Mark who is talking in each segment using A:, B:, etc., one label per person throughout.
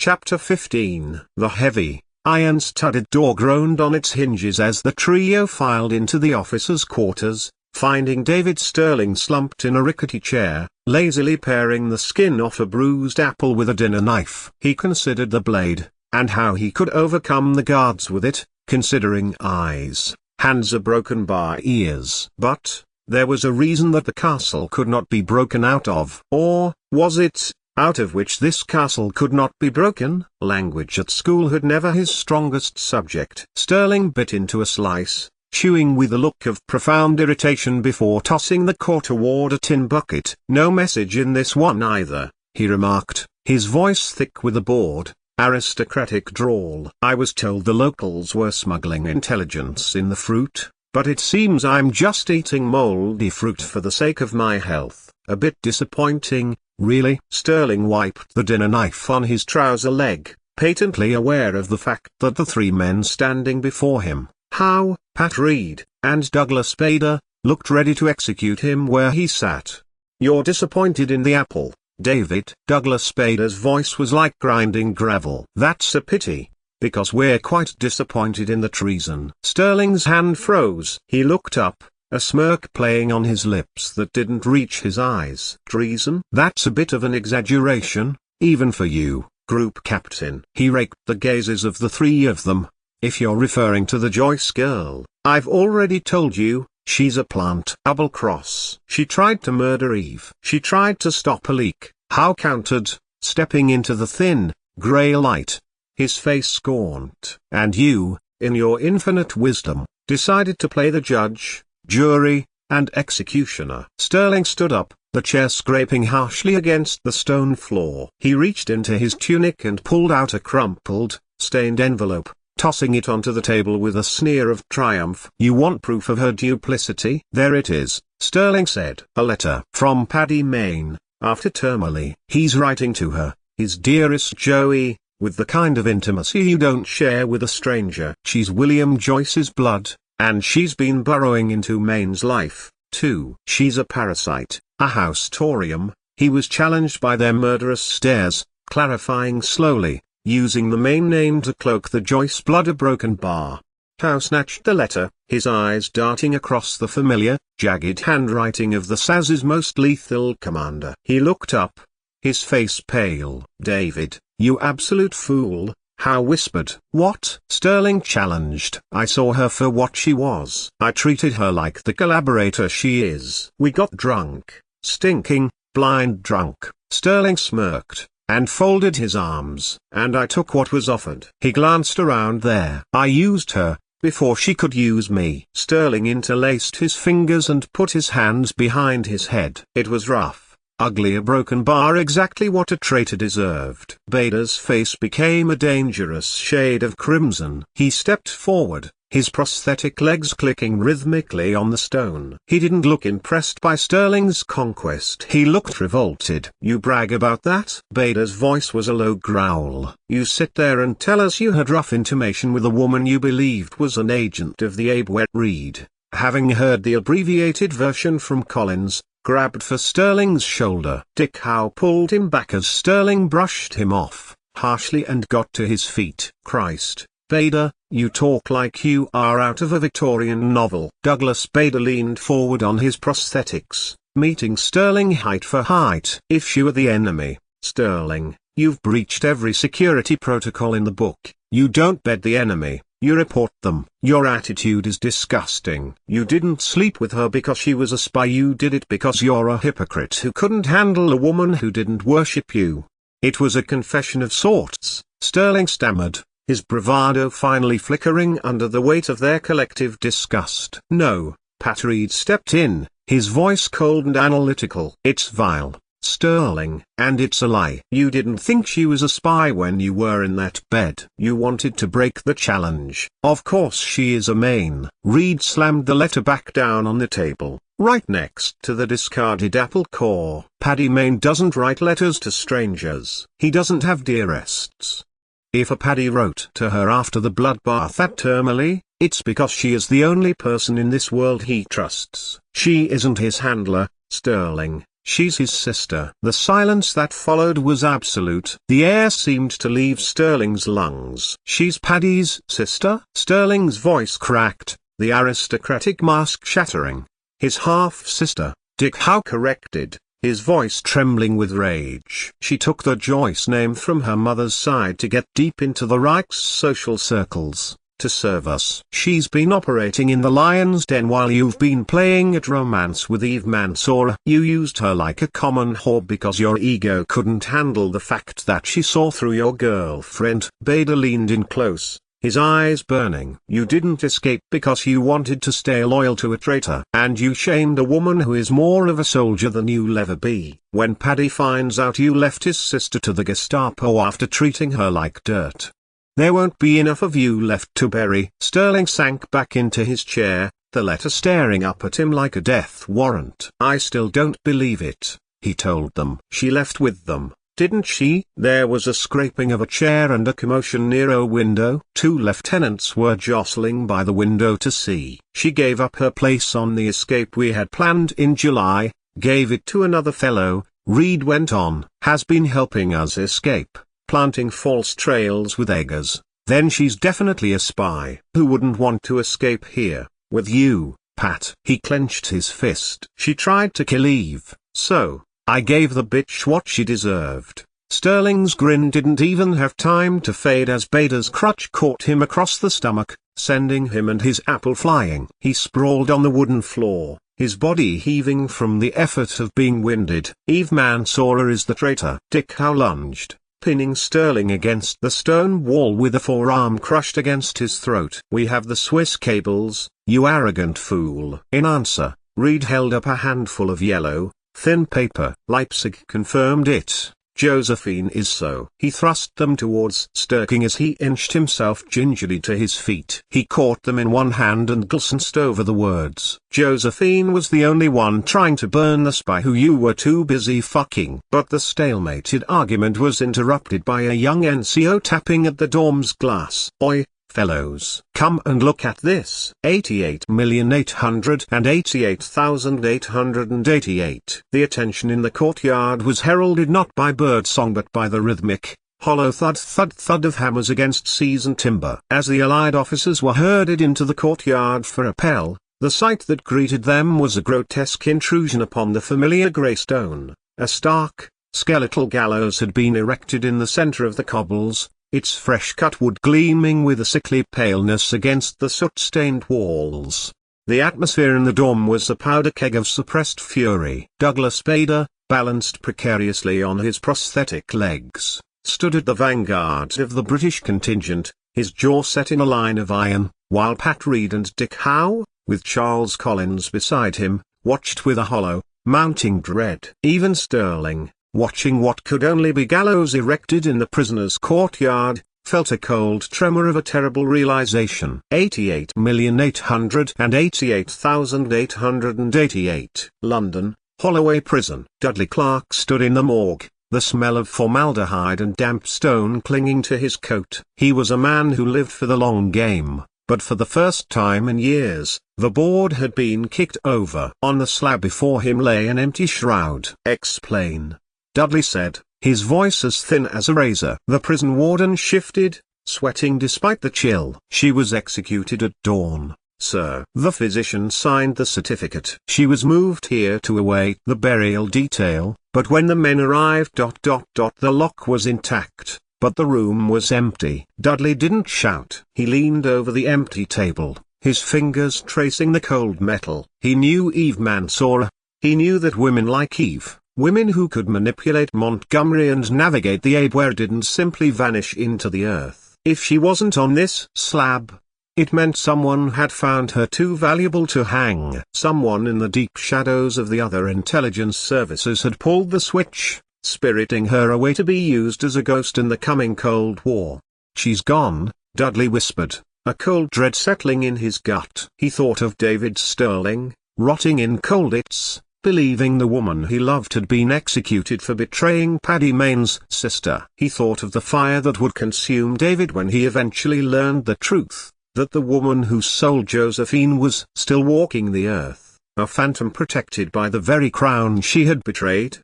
A: Chapter 15. The heavy, iron-studded door groaned on its hinges as the trio filed into the officers' quarters, finding David Sterling slumped in a rickety chair, lazily paring the skin off a bruised apple with a dinner knife. He considered the blade, and how he could overcome the guards with it, considering eyes, hands, a broken bar, ears. But there was a reason that the castle could not be broken out of. Or was it, out of which this castle could not be broken? Language at school had never his strongest subject. Sterling bit into a slice, chewing with a look of profound irritation before tossing the core toward a tin bucket. "No message in this one either," he remarked, his voice thick with a bored, aristocratic drawl. "I was told the locals were smuggling intelligence in the fruit, but it seems I'm just eating moldy fruit for the sake of my health. A bit disappointing, really." Sterling wiped the dinner knife on his trouser leg, patently aware of the fact that the three men standing before him, Howe, Pat Reed, and Douglas Bader, looked ready to execute him where he sat. "You're disappointed in the apple, David?" Douglas Bader's voice was like grinding gravel. "That's a pity, because we're quite disappointed in the treason." Sterling's hand froze. He looked up, a smirk playing on his lips that didn't reach his eyes. "Treason? That's a bit of an exaggeration, even for you, Group Captain." He raked the gazes of the three of them. "If you're referring to the Joyce girl, I've already told you, she's a plant. Double-cross. She tried to murder Eve. She tried to stop a leak." Howe countered, stepping into the thin, grey light. His face gaunt. "And you, in your infinite wisdom, decided to play the judge, jury, and executioner." Sterling stood up, the chair scraping harshly against the stone floor. He reached into his tunic and pulled out a crumpled, stained envelope, tossing it onto the table with a sneer of triumph. "You want proof of her duplicity? There it is," Sterling said. "A letter from Paddy Mayne, after Termally. He's writing to her, his dearest Joey, with the kind of intimacy you don't share with a stranger. She's William Joyce's blood, and she's been burrowing into Mayne's life, too. She's a parasite, a house-torium." He was challenged by their murderous stares, clarifying slowly, using the Mayne name to cloak the Joyce blood. "A broken bar." Howe snatched the letter, his eyes darting across the familiar, jagged handwriting of the SAS's most lethal commander. He looked up, his face pale. "David, you absolute fool," Howe whispered. "What?" Sterling challenged. "I saw her for what she was. I treated her like the collaborator she is. We got drunk, stinking, blind drunk." Sterling smirked, and folded his arms. "And I took what was offered." He glanced around there. "I used her, before she could use me." Sterling interlaced his fingers and put his hands behind his head. "It was rough, ugly, a broken bar, exactly what a traitor deserved." Bader's face became a dangerous shade of crimson. He stepped forward, his prosthetic legs clicking rhythmically on the stone. He didn't look impressed by Sterling's conquest. He looked revolted. "You brag about that?" Bader's voice was a low growl. "You sit there and tell us you had rough intimation with a woman you believed was an agent of the Ablaze." Reed, having heard the abbreviated version from Collins, grabbed for Sterling's shoulder. Dick Howe pulled him back as Sterling brushed him off, harshly, and got to his feet. "Christ, Bader, you talk like you are out of a Victorian novel." Douglas Bader leaned forward on his prosthetics, meeting Sterling height for height. "If she were the enemy, Sterling, you've breached every security protocol in the book. You don't bed the enemy, you report them. Your attitude is disgusting. You didn't sleep with her because she was a spy. You did it because you're a hypocrite who couldn't handle a woman who didn't worship you." "It was a confession of sorts," Sterling stammered, his bravado finally flickering under the weight of their collective disgust. "No," Pat Reed stepped in, his voice cold and analytical. "It's vile, Sterling, and it's a lie. You didn't think she was a spy when you were in that bed. You wanted to break the challenge. Of course she is a Mayne." Reed slammed the letter back down on the table, right next to the discarded apple core. "Paddy Mayne doesn't write letters to strangers. He doesn't have dearests. If a Paddy wrote to her after the bloodbath at Termally, it's because she is the only person in this world he trusts. She isn't his handler, Sterling. She's his sister. The silence that followed was absolute. The air seemed to leave Sterling's lungs. She's Paddy's sister? Sterling's voice cracked, the aristocratic mask shattering. His half-sister, Dick Howe corrected, his voice trembling with rage. She took the Joyce name from her mother's side to get deep into the Reich's social circles, to serve us. She's been operating in the lion's den while you've been playing at romance with Eve Mansour. You used her like a common whore because your ego couldn't handle the fact that she saw through your girlfriend. Bader leaned in close, his eyes burning. You didn't escape because you wanted to stay loyal to a traitor. And you shamed a woman who is more of a soldier than you'll ever be. When Paddy finds out you left his sister to the Gestapo after treating her like dirt, there won't be enough of you left to bury. Sterling sank back into his chair, the letter staring up at him like a death warrant. I still don't believe it, he told them. She left with them, didn't she? There was a scraping of a chair and a commotion near a window. Two lieutenants were jostling by the window to see. She gave up her place on the escape we had planned in July, gave it to another fellow, Reed went on, has been helping us escape, planting false trails with eggers. Then she's definitely a spy. Who wouldn't want to escape here, with you, Pat? He clenched his fist. She tried to kill Eve, so I gave the bitch what she deserved. Sterling's grin didn't even have time to fade as Bader's crutch caught him across the stomach, sending him and his apple flying. He sprawled on the wooden floor, his body heaving from the effort of being winded. Eve Mansour is the traitor. Dick Howe lunged, pinning Sterling against the stone wall with a forearm crushed against his throat. We have the Swiss cables, you arrogant fool. In answer, Reed held up a handful of yellow, thin paper. Leipzig confirmed it. Josephine is so. He thrust them towards Sterling as he inched himself gingerly to his feet. He caught them in one hand and glanced over the words. Josephine was the only one trying to burn the spy who you were too busy fucking. But the stalemated argument was interrupted by a young NCO tapping at the dorm's glass. Oi, fellows, come and look at this. 88,888,888. The attention in the courtyard was heralded not by birdsong but by the rhythmic, hollow thud of hammers against seasoned timber. As the allied officers were herded into the courtyard for rappel, the sight that greeted them was a grotesque intrusion upon the familiar grey stone. A stark, skeletal gallows had been erected in the center of the cobbles, its fresh-cut wood gleaming with a sickly paleness against the soot-stained walls. The atmosphere in the dorm was a powder keg of suppressed fury. Douglas Bader, balanced precariously on his prosthetic legs, stood at the vanguard of the British contingent, his jaw set in a line of iron, while Pat Reed and Dick Howe, with Charles Collins beside him, watched with a hollow, mounting dread. Even Sterling, watching what could only be gallows erected in the prisoner's courtyard, felt a cold tremor of a terrible realization. 88,888,888. London, Holloway Prison. Dudley Clark stood in the morgue, the smell of formaldehyde and damp stone clinging to his coat. He was a man who lived for the long game, but for the first time in years, the board had been kicked over. On the slab before him lay an empty shroud. Explain, Dudley said, his voice as thin as a razor. The prison warden shifted, sweating despite the chill. She was executed at dawn, sir. The physician signed the certificate. She was moved here to await the burial detail, but when the men arrived, the lock was intact, but the room was empty. Dudley didn't shout. He leaned over the empty table, his fingers tracing the cold metal. He knew Eve Mansour. He knew that women like Eve, women who could manipulate Montgomery and navigate the Abwehr, didn't simply vanish into the earth. If she wasn't on this slab, it meant someone had found her too valuable to hang. Someone in the deep shadows of the other intelligence services had pulled the switch, spiriting her away to be used as a ghost in the coming Cold War. She's gone, Dudley whispered, a cold dread settling in his gut. He thought of David Sterling, rotting in Colditz, believing the woman he loved had been executed for betraying Paddy Maine's sister. He thought of the fire that would consume David when he eventually learned the truth, that the woman who sold Josephine was still walking the earth. a phantom protected by the very crown she had betrayed.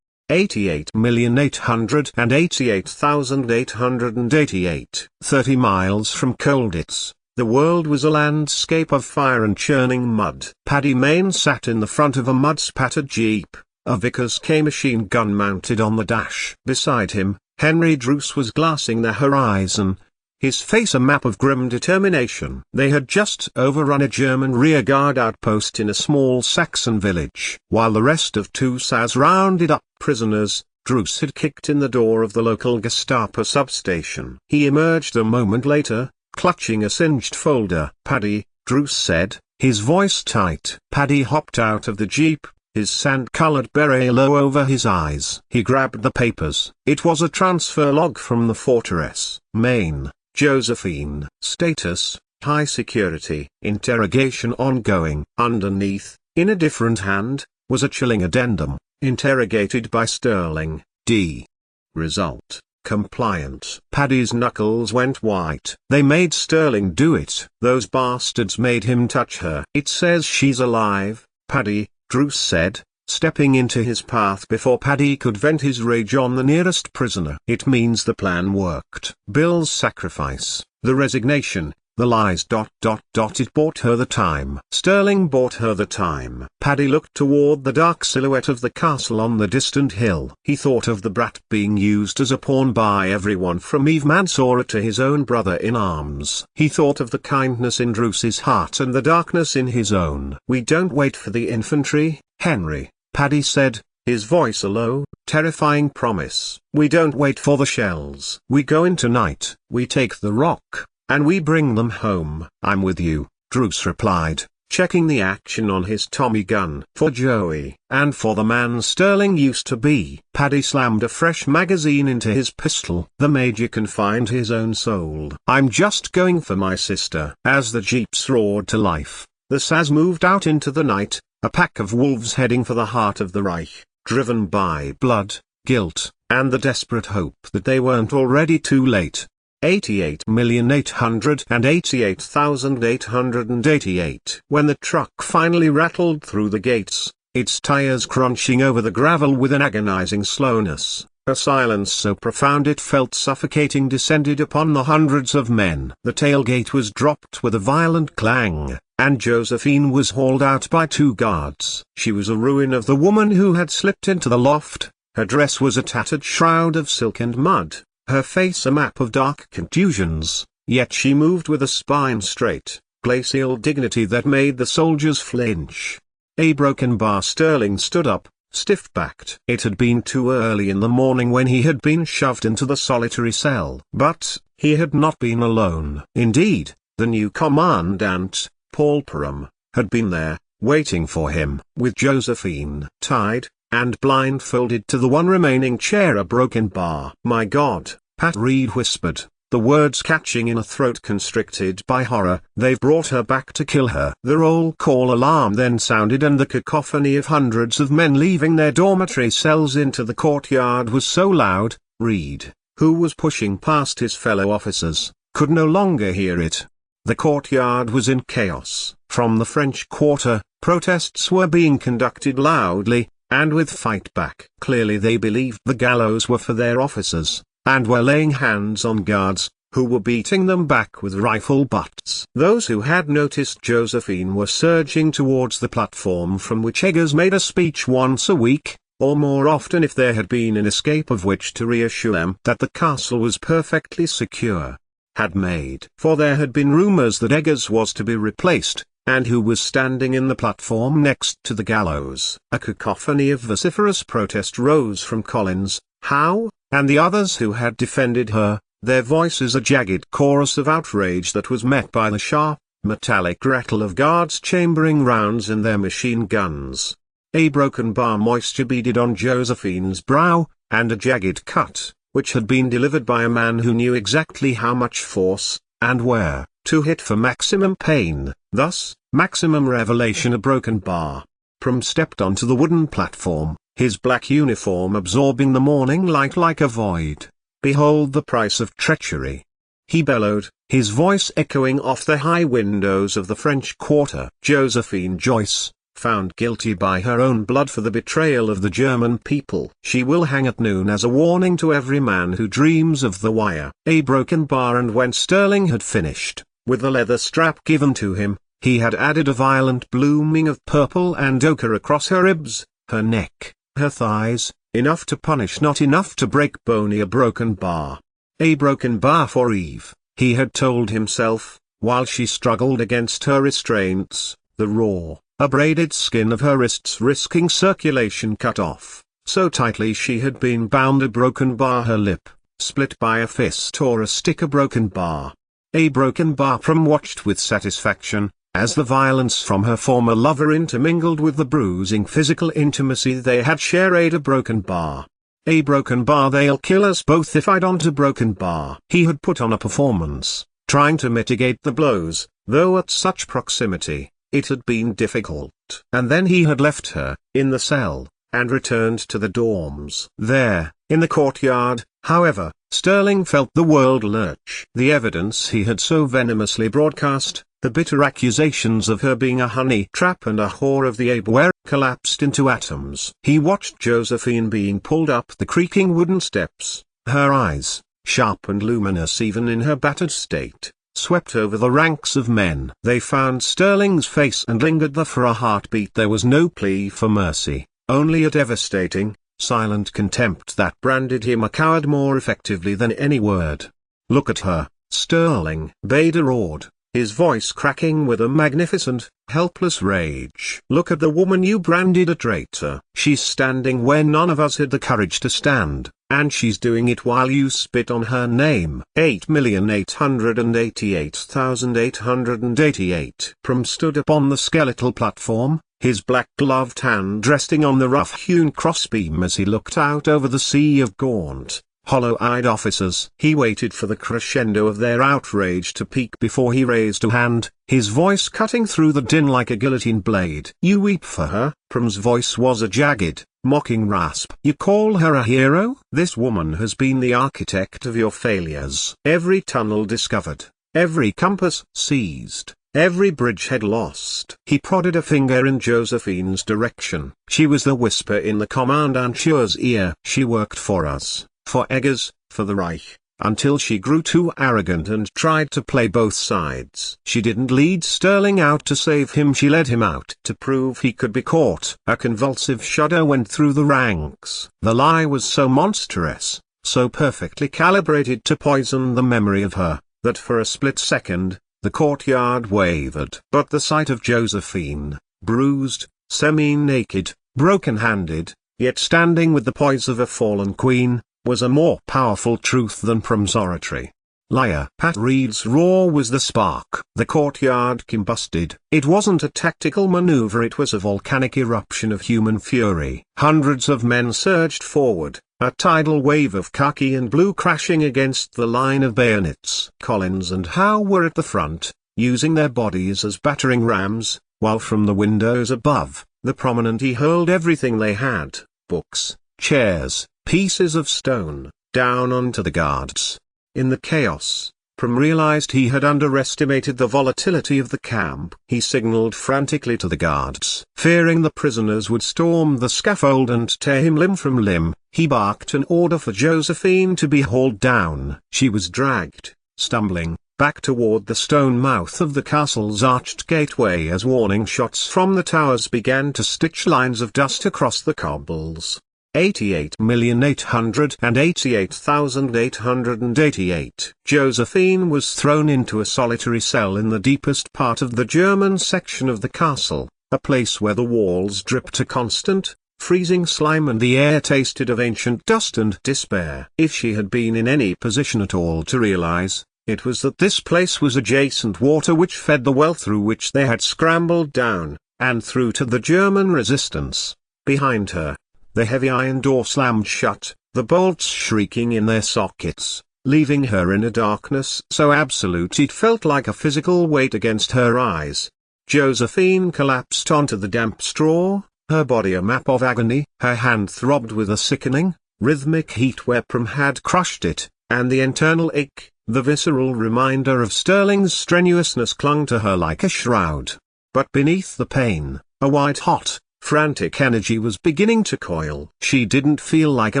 A: 88,888,888. 30 miles from Colditz, the world was a landscape of fire and churning mud. Paddy Mayne sat in the front of a mud-spattered jeep, a Vickers K machine gun mounted on the dash. Beside him, Henry Druce was glassing the horizon, his face a map of grim determination. They had just overrun a German rearguard outpost in a small Saxon village. While the rest of two SAS rounded up prisoners, Druce had kicked in the door of the local Gestapo substation. He emerged a moment later, clutching a singed folder. "Paddy," Druce said, his voice tight. Paddy hopped out of the jeep, his sand-colored beret low over his eyes. He grabbed the papers. It was a transfer log from the fortress. Maine, Josephine. Status, high security. Interrogation ongoing. Underneath, in a different hand, was a chilling addendum. Interrogated by Sterling, D. Result, compliant. Paddy's knuckles went white. They made Sterling do it. Those bastards made him touch her. "It says she's alive, Paddy," Druce said, stepping into his path before Paddy could vent his rage on the nearest prisoner. "It means the plan worked. Bill's sacrifice, the resignation, the lies. It bought her the time." Sterling bought her the time. Paddy looked toward the dark silhouette of the castle on the distant hill. He thought of the brat being used as a pawn by everyone from Eve Mansour to his own brother-in-arms. He thought of the kindness in Druce's heart and the darkness in his own. "We don't wait for the infantry, Henry," Paddy said, his voice a low, terrifying promise. "We don't wait for the shells. We go in tonight. We take the rock, and we bring them home." "I'm with you," Druce replied, checking the action on his Tommy gun. "For Joey, and for the man Sterling used to be." Paddy slammed a fresh magazine into his pistol. The Major can find his own soul. "I'm just going for my sister." As the jeeps roared to life, the SAS moved out into the night, a pack of wolves heading for the heart of the Reich, driven by blood, guilt, and the desperate hope that they weren't already too late. 88,888,888. When the truck finally rattled through the gates, its tires crunching over the gravel with an agonizing slowness, a silence so profound it felt suffocating descended upon the hundreds of men. The tailgate was dropped with a violent clang, and Josephine was hauled out by two guards. She was a ruin of the woman who had slipped into the loft. Her dress was a tattered shroud of silk and mud, her face a map of dark contusions, yet she moved with a spine straight, glacial dignity that made the soldiers flinch. A broken bar. Sterling stood up, stiff-backed. It had been too early in the morning when he had been shoved into the solitary cell. But he had not been alone. Indeed, the new commandant, Paul Perham, had been there, waiting for him. With Josephine tied and blindfolded to the one remaining chair, a broken bar. "My God," Pat Reed whispered, the words catching in a throat constricted by horror. "They've brought her back to kill her." The roll call alarm then sounded, and the cacophony of hundreds of men leaving their dormitory cells into the courtyard was so loud, Reed, who was pushing past his fellow officers, could no longer hear it. The courtyard was in chaos. From the French Quarter, protests were being conducted loudly, and with fight back. Clearly they believed the gallows were for their officers, and were laying hands on guards, who were beating them back with rifle butts. Those who had noticed Josephine were surging towards the platform from which Eggers made a speech once a week, or more often if there had been an escape of which to reassure them that the castle was perfectly secure. Had made. For there had been rumors that Eggers was to be replaced, and who was standing in the platform next to the gallows. A cacophony of vociferous protest rose from Collins, Howe, and the others who had defended her, their voices a jagged chorus of outrage that was met by the sharp, metallic rattle of guards chambering rounds in their machine guns. A broken bar moisture beaded on Josephine's brow, and a jagged cut, which had been delivered by a man who knew exactly how much force, and where, to hit for maximum pain, thus, maximum revelation. A broken bar. Prum stepped onto the wooden platform, his black uniform absorbing the morning light like a void. "Behold the price of treachery," he bellowed, his voice echoing off the high windows of the French Quarter. Josephine Joyce, found guilty by her own blood for the betrayal of the German people. She will hang at noon as a warning to every man who dreams of the wire. A broken bar, and when Sterling had finished, with the leather strap given to him, he had added a violent blooming of purple and ochre across her ribs, her neck, her thighs, enough to punish, not enough to break bony. A broken bar. A broken bar for Eve, he had told himself, while she struggled against her restraints, the raw, abraded skin of her wrists risking circulation cut off, so tightly she had been bound. A broken bar, her lip, split by a fist or a stick. A broken bar. A broken bar. Prum watched with satisfaction, as the violence from her former lover intermingled with the bruising physical intimacy they had shared. A broken bar. A broken bar. They'll kill us both if I don't. A broken bar. He had put on a performance, trying to mitigate the blows, though at such proximity, it had been difficult. And then he had left her, in the cell, and returned to the dorms. There, in the courtyard, however, Sterling felt the world lurch. The evidence he had so venomously broadcast, the bitter accusations of her being a honey trap and a whore of the Ablaze, collapsed into atoms. He watched Josephine being pulled up the creaking wooden steps, her eyes, sharp and luminous even in her battered state, swept over the ranks of men. They found Sterling's face and lingered there for a heartbeat. There was no plea for mercy, only a devastating, silent contempt that branded him a coward more effectively than any word. "Look at her, Sterling," Bader roared, his voice cracking with a magnificent, helpless rage. "Look at the woman you branded a traitor. She's standing where none of us had the courage to stand, and she's doing it while you spit on her name." 8,888,888. Prum stood upon the skeletal platform, his black-gloved hand resting on the rough-hewn crossbeam as he looked out over the sea of gaunt, hollow-eyed officers. He waited for the crescendo of their outrage to peak before he raised a hand, his voice cutting through the din like a guillotine blade. "You weep for her?" Prum's voice was a jagged, mocking rasp. "You call her a hero? This woman has been the architect of your failures. Every tunnel discovered, every compass seized, every bridgehead lost." He prodded a finger in Josephine's direction. She was the whisper in the Commandant's ear. "She worked for us, for Eggers, for the Reich, until she grew too arrogant and tried to play both sides. She didn't lead Sterling out to save him, she led him out to prove he could be caught." A convulsive shudder went through the ranks. The lie was so monstrous, so perfectly calibrated to poison the memory of her, that for a split second, the courtyard wavered. But the sight of Josephine, bruised, semi-naked, broken-handed, yet standing with the poise of a fallen queen, was a more powerful truth than Prum's oratory. "Liar!" Pat Reed's roar was the spark. The courtyard combusted. It wasn't a tactical maneuver, it was a volcanic eruption of human fury. Hundreds of men surged forward, a tidal wave of khaki and blue crashing against the line of bayonets. Collins and Howe were at the front, using their bodies as battering rams, while from the windows above, the prominent hurled everything they had, books, chairs, pieces of stone, down onto the guards. In the chaos, Prum realized he had underestimated the volatility of the camp. He signaled frantically to the guards. Fearing the prisoners would storm the scaffold and tear him limb from limb, he barked an order for Josephine to be hauled down. She was dragged, stumbling, back toward the stone mouth of the castle's arched gateway as warning shots from the towers began to stitch lines of dust across the cobbles. 88,888,888. Josephine was thrown into a solitary cell in the deepest part of the German section of the castle, a place where the walls dripped a constant, freezing slime and the air tasted of ancient dust and despair. If she had been in any position at all to realize, it was that this place was adjacent water which fed the well through which they had scrambled down, and through to the German resistance. Behind her, the heavy iron door slammed shut, the bolts shrieking in their sockets, leaving her in a darkness so absolute it felt like a physical weight against her eyes. Josephine collapsed onto the damp straw, her body a map of agony. Her hand throbbed with a sickening, rhythmic heat where Prum had crushed it, and the internal ache, the visceral reminder of Sterling's strenuousness, clung to her like a shroud. But beneath the pain, A white-hot, frantic energy was beginning to coil. She didn't feel like a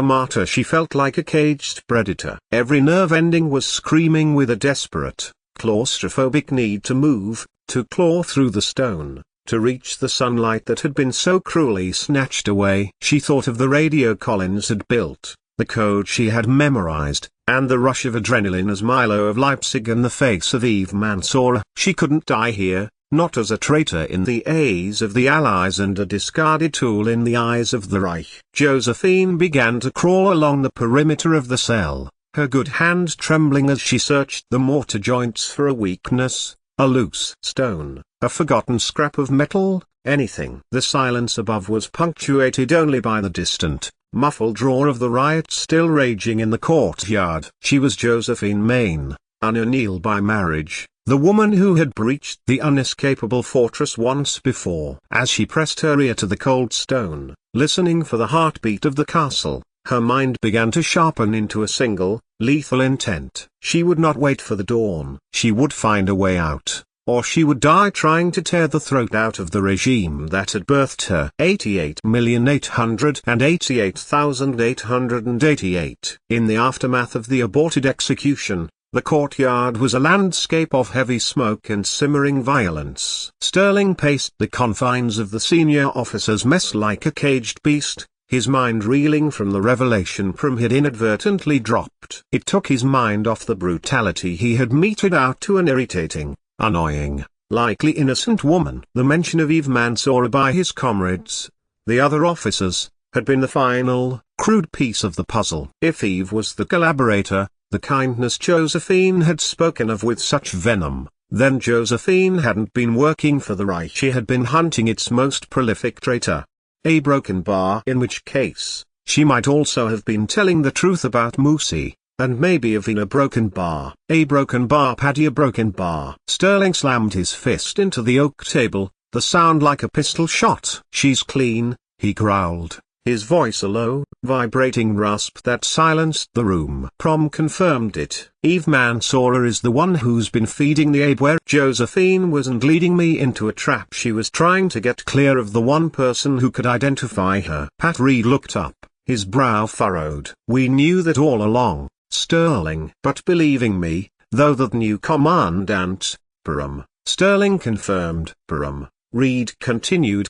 A: martyr, she felt like a caged predator. Every nerve ending was screaming with a desperate, claustrophobic need to move, to claw through the stone, to reach the sunlight that had been so cruelly snatched away. She thought of the radio Collins had built, the code she had memorized, and the rush of adrenaline as Milo of Leipzig in the face of Eve Mansour. She couldn't die here, not as a traitor in the eyes of the Allies and a discarded tool in the eyes of the Reich. Josephine began to crawl along the perimeter of the cell, her good hand trembling as she searched the mortar joints for a weakness, a loose stone, a forgotten scrap of metal, anything. The silence above was punctuated only by the distant, muffled roar of the riot still raging in the courtyard. She was Josephine Maine, Anne O'Neill by marriage, the woman who had breached the unescapable fortress once before. As she pressed her ear to the cold stone, listening for the heartbeat of the castle, her mind began to sharpen into a single, lethal intent. She would not wait for the dawn. She would find a way out, or she would die trying to tear the throat out of the regime that had birthed her. 88,888,888. In the aftermath of the aborted execution, the courtyard was a landscape of heavy smoke and simmering violence. Sterling paced the confines of the senior officer's mess like a caged beast, his mind reeling from the revelation Prum had inadvertently dropped. It took his mind off the brutality he had meted out to an irritating, annoying, likely innocent woman. The mention of Eve Mansour by his comrades, the other officers, had been the final, crude piece of the puzzle. If Eve was the collaborator, the kindness Josephine had spoken of with such venom, then Josephine hadn't been working for the Reich. She had been hunting its most prolific traitor. A broken bar. In which case, she might also have been telling the truth about Musi, and maybe even a broken bar. A broken bar, Paddy, a broken bar. Sterling slammed his fist into the oak table, the sound like a pistol shot. She's clean, he growled, his voice a low, vibrating rasp that silenced the room. Prom confirmed it. Eve Mansour is the one who's been feeding the ape where Josephine wasn't leading me into a trap. She was trying to get clear of the one person who could identify her. Pat Reed looked up, his brow furrowed. We knew that all along, Sterling. But believing me, though the new commandant, Prum, Sterling confirmed. Prum, Reed continued,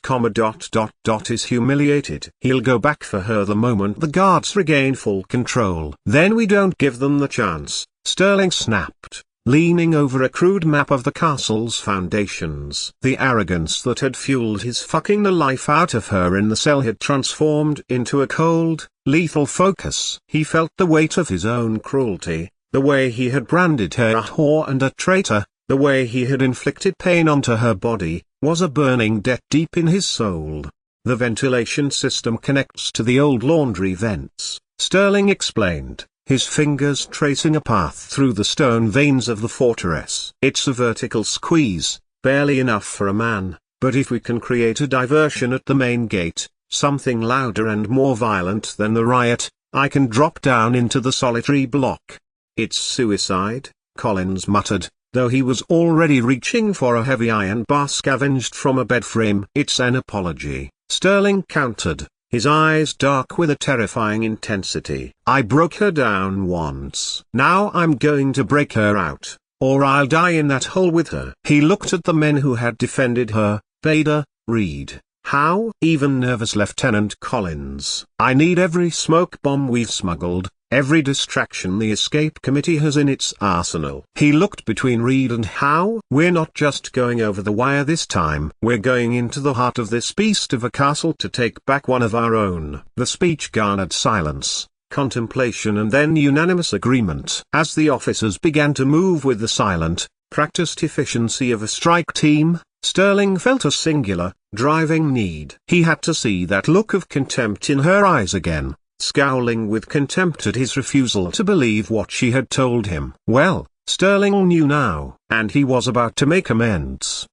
A: is humiliated. He'll go back for her the moment the guards regain full control. Then we don't give them the chance, Sterling snapped, leaning over a crude map of the castle's foundations. The arrogance that had fueled his fucking the life out of her in the cell had transformed into a cold, lethal focus. He felt the weight of his own cruelty, the way he had branded her a whore and a traitor, the way he had inflicted pain onto her body, was a burning debt deep in his soul. The ventilation system connects to the old laundry vents, Sterling explained, his fingers tracing a path through the stone veins of the fortress. It's a vertical squeeze, barely enough for a man, but if we can create a diversion at the main gate, something louder and more violent than the riot, I can drop down into the solitary block. It's suicide, Collins muttered, though he was already reaching for a heavy iron bar scavenged from a bed frame. It's an apology, Sterling countered, his eyes dark with a terrifying intensity. I broke her down once. Now I'm going to break her out, or I'll die in that hole with her. He looked at the men who had defended her, Bader, Reed, Howe, even nervous Lieutenant Collins. I need every smoke bomb we've smuggled, every distraction the escape committee has in its arsenal. He looked between Reed and Howe. We're not just going over the wire this time. We're going into the heart of this beast of a castle to take back one of our own. The speech garnered silence, contemplation and then unanimous agreement. As the officers began to move with the silent, practiced efficiency of a strike team, Sterling felt a singular, driving need. He had to see that look of contempt in her eyes again, scowling with contempt at his refusal to believe what she had told him. Well, Sterling knew now, and he was about to make amends.